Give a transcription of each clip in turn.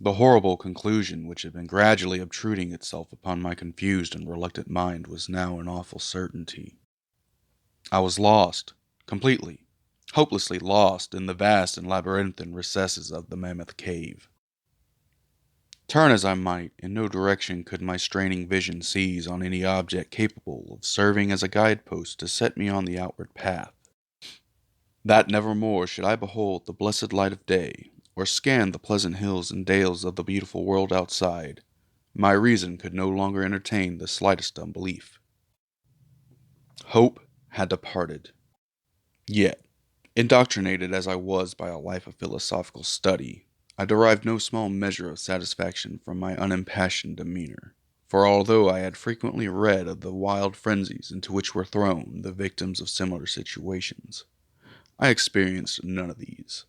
The horrible conclusion which had been gradually obtruding itself upon my confused and reluctant mind was now an awful certainty. I was lost, completely, hopelessly lost in the vast and labyrinthine recesses of the mammoth cave. Turn as I might, in no direction could my straining vision seize on any object capable of serving as a guidepost to set me on the outward path. That nevermore should I behold the blessed light of day, or scan the pleasant hills and dales of the beautiful world outside, my reason could no longer entertain the slightest unbelief. Hope had departed. Yet, indoctrinated as I was by a life of philosophical study, I derived no small measure of satisfaction from my unimpassioned demeanor, for although I had frequently read of the wild frenzies into which were thrown the victims of similar situations, I experienced none of these,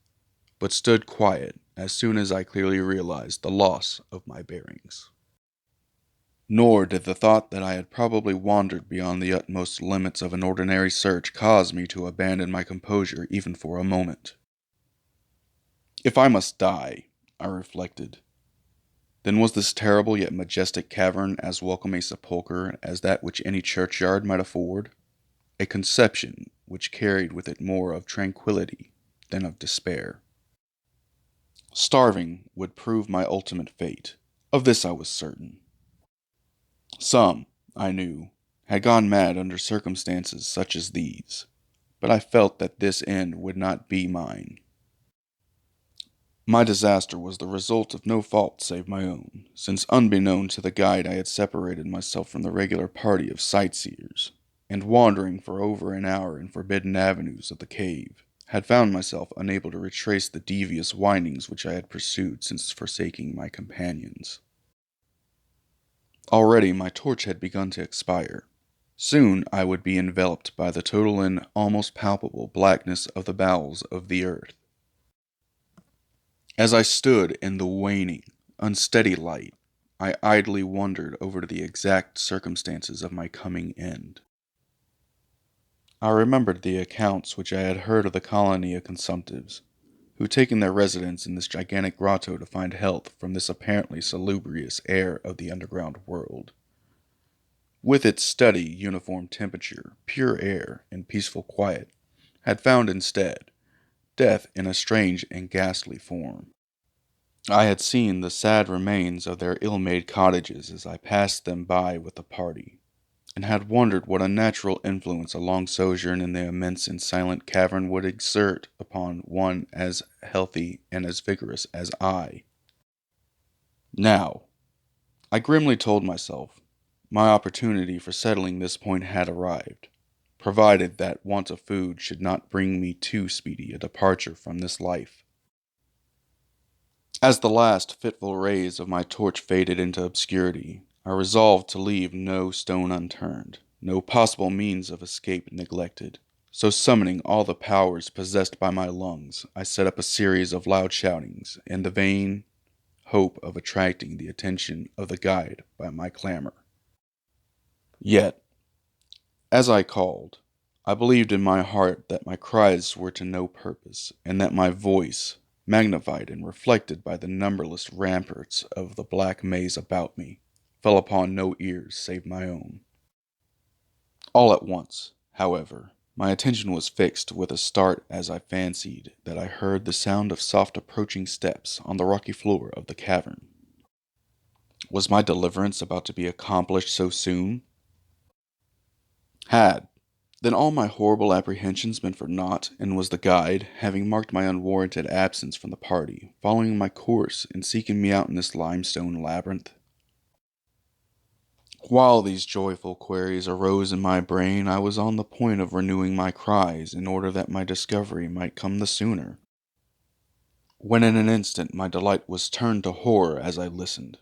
but stood quiet as soon as I clearly realized the loss of my bearings. Nor did the thought that I had probably wandered beyond the utmost limits of an ordinary search cause me to abandon my composure even for a moment. If I must die, I reflected, then was this terrible yet majestic cavern as welcome a sepulchre as that which any churchyard might afford, a conception which carried with it more of tranquillity than of despair. Starving would prove my ultimate fate. Of this I was certain. Some, I knew, had gone mad under circumstances such as these, but I felt that this end would not be mine. My disaster was the result of no fault save my own, since unbeknown to the guide I had separated myself from the regular party of sightseers, and wandering for over an hour in forbidden avenues of the cave, had found myself unable to retrace the devious windings which I had pursued since forsaking my companions. Already my torch had begun to expire. Soon I would be enveloped by the total and almost palpable blackness of the bowels of the earth. As I stood in the waning, unsteady light, I idly wondered over the exact circumstances of my coming end. I remembered the accounts which I had heard of the colony of consumptives, who taken their residence in this gigantic grotto to find health from this apparently salubrious air of the underground world. With its steady, uniform temperature, pure air, and peaceful quiet, had found instead death in a strange and ghastly form. I had seen the sad remains of their ill-made cottages as I passed them by with the party, and had wondered what unnatural influence a long sojourn in the immense and silent cavern would exert upon one as healthy and as vigorous as I. Now, I grimly told myself, my opportunity for settling this point had arrived, provided that want of food should not bring me too speedy a departure from this life. As the last fitful rays of my torch faded into obscurity, I resolved to leave no stone unturned, no possible means of escape neglected. So summoning all the powers possessed by my lungs, I set up a series of loud shoutings, in the vain hope of attracting the attention of the guide by my clamor. Yet, as I called, I believed in my heart that my cries were to no purpose, and that my voice, magnified and reflected by the numberless ramparts of the black maze about me, fell upon no ears save my own. All at once, however, my attention was fixed with a start as I fancied that I heard the sound of soft approaching steps on the rocky floor of the cavern. Was my deliverance about to be accomplished so soon? Had, then all my horrible apprehensions been for naught, and was the guide, having marked my unwarranted absence from the party, following my course and seeking me out in this limestone labyrinth? While these joyful queries arose in my brain, I was on the point of renewing my cries in order that my discovery might come the sooner, when in an instant my delight was turned to horror as I listened.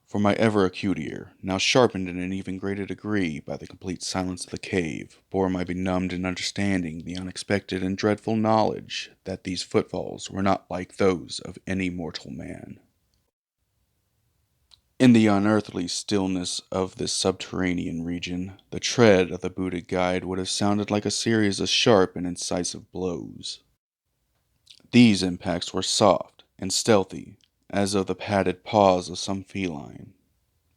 For my ever-acute ear, now sharpened in an even greater degree by the complete silence of the cave, bore my benumbed understanding the unexpected and dreadful knowledge that these footfalls were not like those of any mortal man. In the unearthly stillness of this subterranean region, the tread of the booted guide would have sounded like a series of sharp and incisive blows. These impacts were soft and stealthy, as of the padded paws of some feline.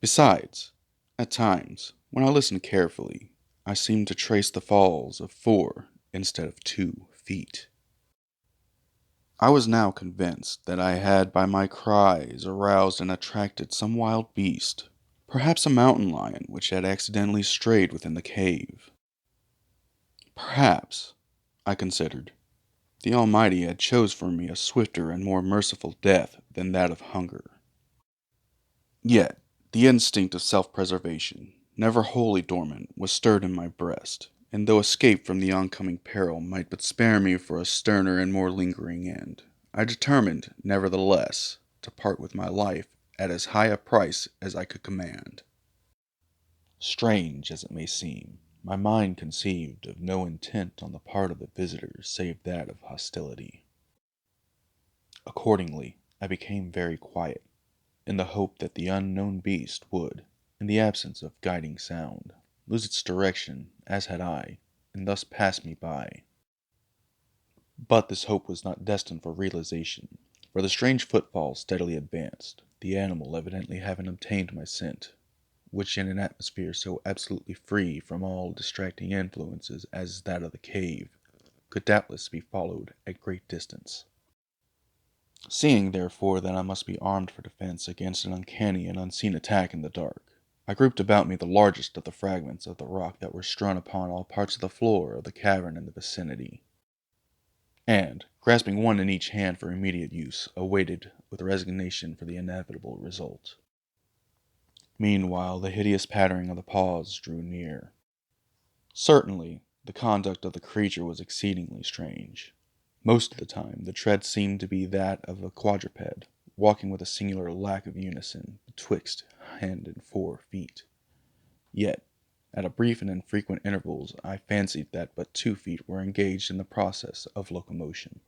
Besides, at times, when I listened carefully, I seemed to trace the falls of 4 instead of 2 feet. I was now convinced that I had by my cries aroused and attracted some wild beast, perhaps a mountain lion which had accidentally strayed within the cave. Perhaps, I considered, the Almighty had chose for me a swifter and more merciful death than that of hunger. Yet, the instinct of self-preservation, never wholly dormant, was stirred in my breast, and though escape from the oncoming peril might but spare me for a sterner and more lingering end, I determined, nevertheless, to part with my life at as high a price as I could command. Strange as it may seem, my mind conceived of no intent on the part of the visitors save that of hostility. Accordingly, I became very quiet, in the hope that the unknown beast would, in the absence of guiding sound, lose its direction, as had I, and thus pass me by. But this hope was not destined for realization, for the strange footfalls steadily advanced, the animal evidently having obtained my scent, which in an atmosphere so absolutely free from all distracting influences as is that of the cave, could doubtless be followed at great distance. Seeing, therefore, that I must be armed for defense against an uncanny and unseen attack in the dark, I grouped about me the largest of the fragments of the rock that were strewn upon all parts of the floor of the cavern in the vicinity, and, grasping one in each hand for immediate use, awaited with resignation for the inevitable result. Meanwhile, the hideous pattering of the paws drew near. Certainly, the conduct of the creature was exceedingly strange. Most of the time, the tread seemed to be that of a quadruped, walking with a singular lack of unison betwixt hand and 4 feet. Yet, at a brief and infrequent intervals, I fancied that but 2 feet were engaged in the process of locomotion.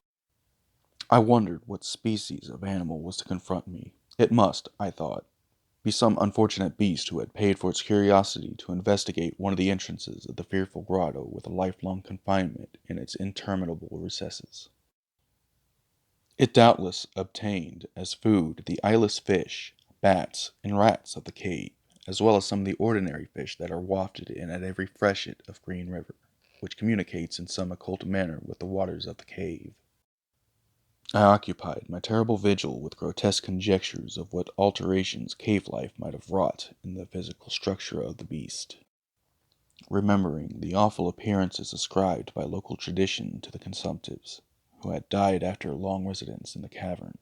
I wondered what species of animal was to confront me. It must, I thought, be some unfortunate beast who had paid for its curiosity to investigate one of the entrances of the fearful grotto with a lifelong confinement in its interminable recesses. It doubtless obtained as food the eyeless fish, bats, and rats of the cave, as well as some of the ordinary fish that are wafted in at every freshet of Green River, which communicates in some occult manner with the waters of the cave. I occupied my terrible vigil with grotesque conjectures of what alterations cave life might have wrought in the physical structure of the beast, remembering the awful appearances ascribed by local tradition to the consumptives, who had died after a long residence in the cavern.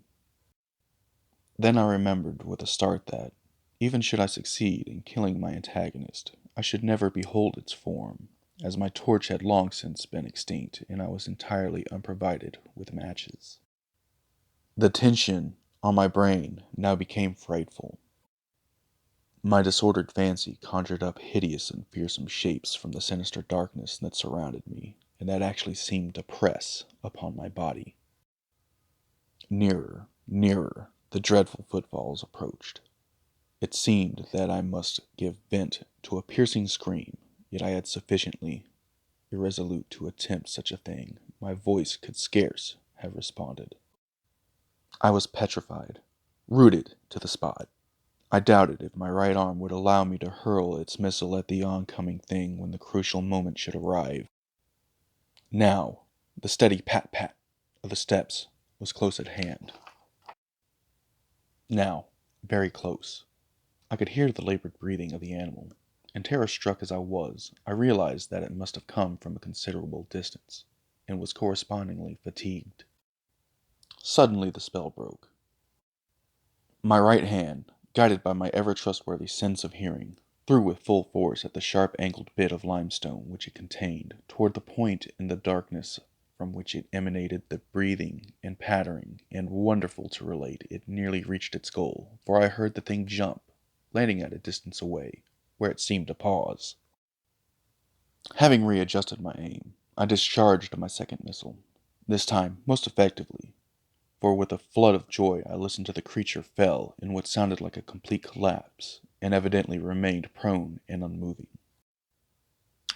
Then I remembered with a start that, even should I succeed in killing my antagonist, I should never behold its form, as my torch had long since been extinct, and I was entirely unprovided with matches. The tension on my brain now became frightful. My disordered fancy conjured up hideous and fearsome shapes from the sinister darkness that surrounded me, and that actually seemed to press upon my body. Nearer, nearer, the dreadful footfalls approached. It seemed that I must give vent to a piercing scream, yet I had sufficiently irresolute to attempt such a thing. My voice could scarce have responded. I was petrified, rooted to the spot. I doubted if my right arm would allow me to hurl its missile at the oncoming thing when the crucial moment should arrive. Now, the steady pat-pat of the steps was close at hand. Now, very close. I could hear the labored breathing of the animal, and terror-struck as I was, I realized that it must have come from a considerable distance, and was correspondingly fatigued. Suddenly the spell broke. My right hand, guided by my ever-trustworthy sense of hearing, threw with full force at the sharp-angled bit of limestone which it contained, toward the point in the darkness from which it emanated the breathing and pattering, and, wonderful to relate, it nearly reached its goal, for I heard the thing jump, landing at a distance away, where it seemed to pause. Having readjusted my aim, I discharged my second missile, this time most effectively, for with a flood of joy I listened to the creature fell in what sounded like a complete collapse, and evidently remained prone and unmoving.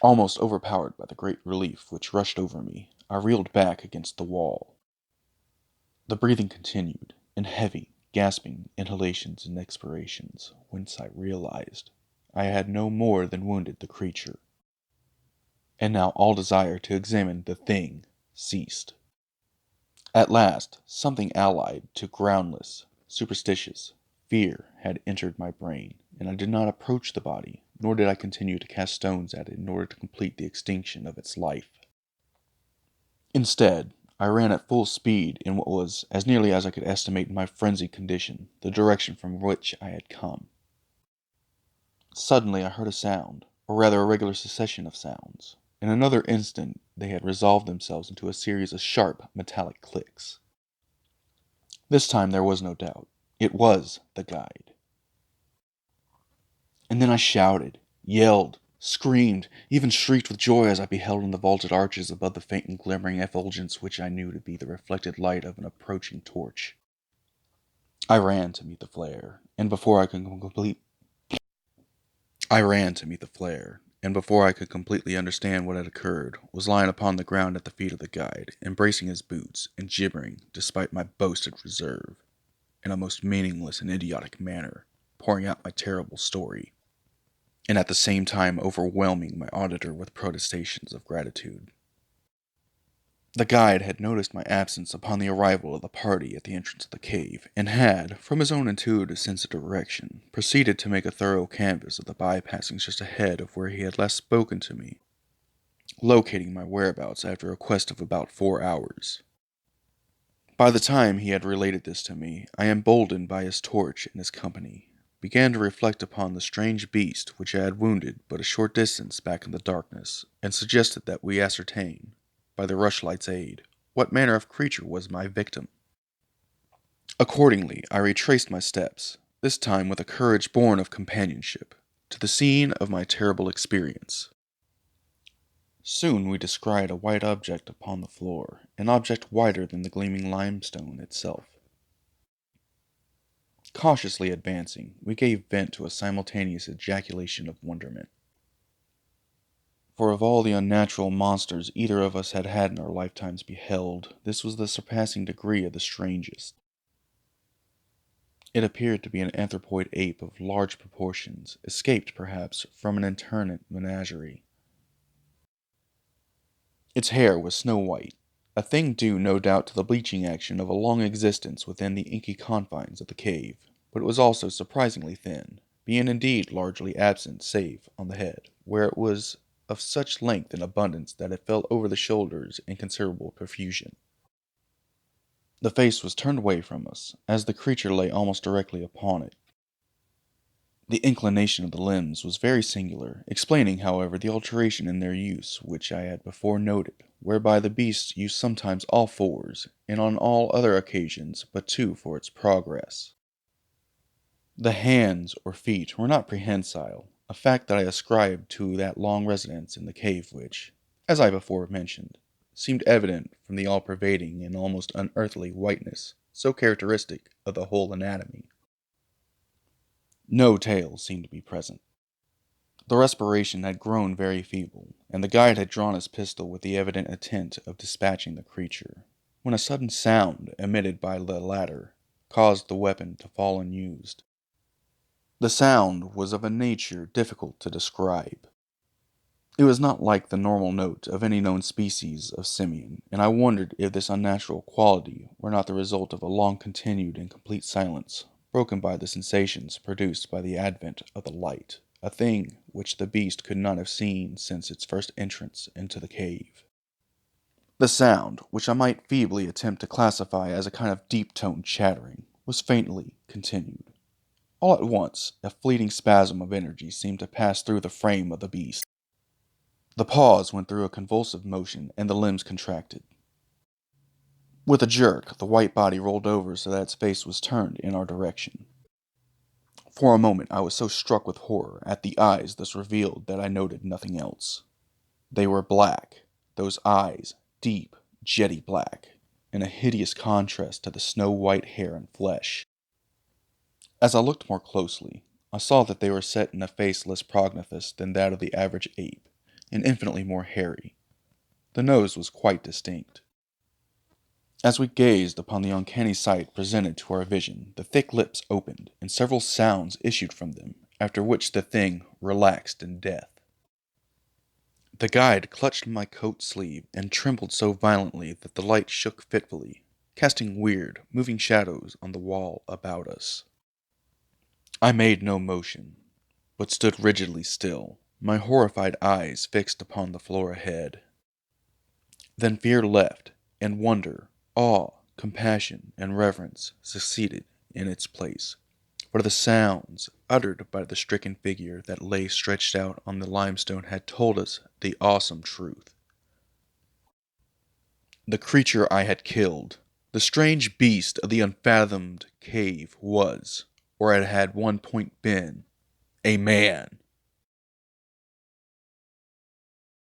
Almost overpowered by the great relief which rushed over me, I reeled back against the wall. The breathing continued, and heavy, gasping inhalations and expirations, whence I realized I had no more than wounded the creature. And now all desire to examine the thing ceased. At last, something allied to groundless, superstitious fear had entered my brain, and I did not approach the body, nor did I continue to cast stones at it in order to complete the extinction of its life. Instead, I ran at full speed in what was, as nearly as I could estimate in my frenzied condition, the direction from which I had come. Suddenly I heard a sound, or rather a regular succession of sounds. In another instant they had resolved themselves into a series of sharp, metallic clicks. This time there was no doubt. It was the guide. And then I shouted, yelled, screamed, even shrieked with joy as I beheld in the vaulted arches above the faint and glimmering effulgence which I knew to be the reflected light of an approaching torch. I ran to meet the flare, and before I could completely understand what had occurred, was lying upon the ground at the feet of the guide, embracing his boots, and gibbering, despite my boasted reserve, in a most meaningless and idiotic manner, pouring out my terrible story, and at the same time overwhelming my auditor with protestations of gratitude. The guide had noticed my absence upon the arrival of the party at the entrance of the cave, and had, from his own intuitive sense of direction, proceeded to make a thorough canvass of the bypassings just ahead of where he had last spoken to me, locating my whereabouts after a quest of about 4 hours. By the time he had related this to me, I, emboldened by his torch and his company, began to reflect upon the strange beast which I had wounded but a short distance back in the darkness, and suggested that we ascertain, by the rushlight's aid, what manner of creature was my victim. Accordingly, I retraced my steps, this time with a courage born of companionship, to the scene of my terrible experience. Soon we descried a white object upon the floor, an object whiter than the gleaming limestone itself. Cautiously advancing, we gave vent to a simultaneous ejaculation of wonderment. For of all the unnatural monsters either of us had in our lifetimes beheld, this was the surpassing degree of the strangest. It appeared to be an anthropoid ape of large proportions, escaped, perhaps, from an internate menagerie. Its hair was snow-white, a thing due no doubt to the bleaching action of a long existence within the inky confines of the cave, but it was also surprisingly thin, being indeed largely absent save on the head, where it was of such length and abundance that it fell over the shoulders in considerable profusion. The face was turned away from us, as the creature lay almost directly upon it. The inclination of the limbs was very singular, explaining, however, the alteration in their use which I had before noted, whereby the beast used sometimes all fours, and on all other occasions but two for its progress. The hands or feet were not prehensile, a fact that I ascribed to that long residence in the cave which, as I before mentioned, seemed evident from the all-pervading and almost unearthly whiteness so characteristic of the whole anatomy. No tail seemed to be present. The respiration had grown very feeble, and the guide had drawn his pistol with the evident intent of dispatching the creature, when a sudden sound emitted by the latter caused the weapon to fall unused. The sound was of a nature difficult to describe. It was not like the normal note of any known species of simian, and I wondered if this unnatural quality were not the result of a long-continued and complete silence, broken by the sensations produced by the advent of the light, a thing which the beast could not have seen since its first entrance into the cave. The sound, which I might feebly attempt to classify as a kind of deep-toned chattering, was faintly continued. All at once, a fleeting spasm of energy seemed to pass through the frame of the beast. The paws went through a convulsive motion, and the limbs contracted. With a jerk, the white body rolled over so that its face was turned in our direction. For a moment I was so struck with horror at the eyes thus revealed that I noted nothing else. They were black, those eyes, deep, jetty black, in a hideous contrast to the snow-white hair and flesh. As I looked more closely, I saw that they were set in a face less prognathous than that of the average ape, and infinitely more hairy. The nose was quite distinct. As we gazed upon the uncanny sight presented to our vision, the thick lips opened, and several sounds issued from them, after which the thing relaxed in death. The guide clutched my coat sleeve and trembled so violently that the light shook fitfully, casting weird, moving shadows on the wall about us. I made no motion, but stood rigidly still, my horrified eyes fixed upon the floor ahead. Then fear left, and wonder, awe, compassion, and reverence succeeded in its place, for the sounds uttered by the stricken figure that lay stretched out on the limestone had told us the awesome truth. The creature I had killed, the strange beast of the unfathomed cave was, or had at one point been, a man.